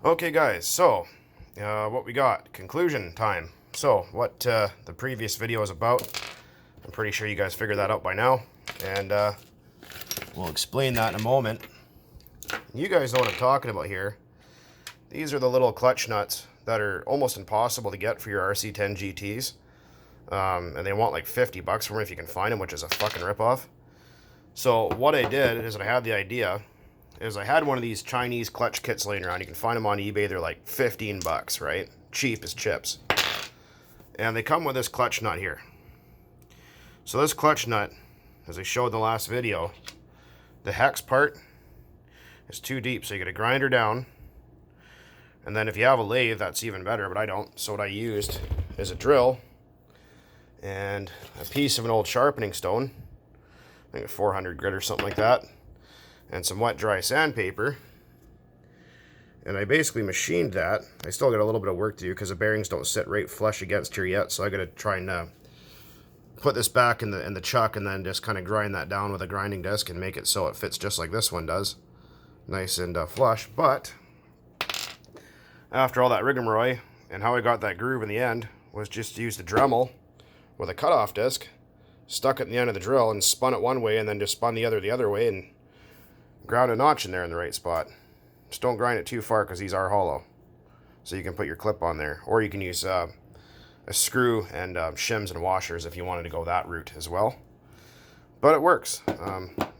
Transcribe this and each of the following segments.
Okay guys, so what we got, conclusion time. So what the previous video is about, I'm pretty sure you guys figured that out by now, and we'll explain that in a moment. You guys know what I'm talking about here. These are the little clutch nuts that are almost impossible to get for your Rc10GTs, and they want like 50 bucks for them if you can find them, which is a fucking ripoff. So what I did is I had the idea is I had one of these Chinese clutch kits laying around. You can find them on eBay. They're like 15 bucks, right? Cheap as chips. And they come with this clutch nut here. So this clutch nut, as I showed in the last video, the hex part is too deep. So you got to grind her down. And then if you have a lathe, that's even better, but I don't. So what I used is a drill and a piece of an old sharpening stone, I think a 400 grit or something like that, and some wet dry sandpaper, and I basically machined that. I still got a little bit of work to do because the bearings don't sit right flush against here yet, so I got to try and put this back in the chuck and then just kind of grind that down with a grinding disc and make it so it fits just like this one does, nice and flush. But after all that rigmarole, and how I got that groove in the end was just to use the Dremel with a cutoff disc, stuck it in the end of the drill and spun it one way and then just spun the other way and ground a notch in there in the right spot. Just don't grind it too far because these are hollow. So you can put your clip on there. Or you can use a screw and shims and washers if you wanted to go that route as well. But it works.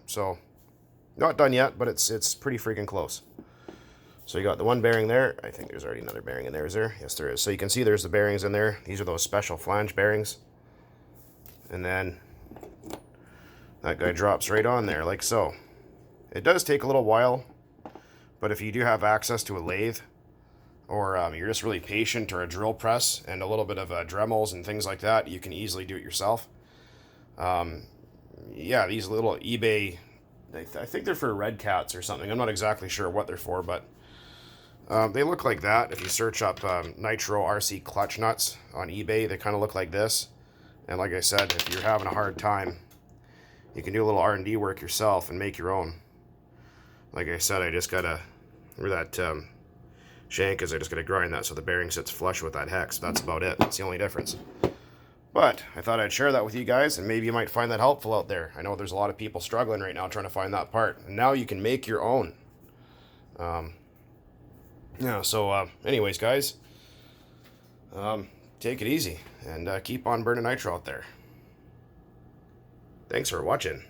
So not done yet, but it's pretty freaking close. So you got the one bearing there. I think there's already another bearing in there. Is there? Yes, there is. So you can see there's the bearings in there. These are those special flange bearings. And then that guy drops right on there like so. It does take a little while, but if you do have access to a lathe, or you're just really patient, or a drill press and a little bit of Dremels and things like that, you can easily do it yourself. Yeah, these little eBay, I think they're for red cats or something. I'm not exactly sure what they're for, but they look like that. If you search up Nitro RC clutch nuts on eBay, they kind of look like this. And like I said, if you're having a hard time, you can do a little R&D work yourself and make your own. Like I said, I just gotta, where that shank is, I just gotta grind that so the bearing sits flush with that hex. That's about it. That's the only difference. But I thought I'd share that with you guys, and maybe you might find that helpful out there. I know there's a lot of people struggling right now trying to find that part. And now you can make your own. Yeah, so anyways, guys, take it easy and keep on burning nitro out there. Thanks for watching.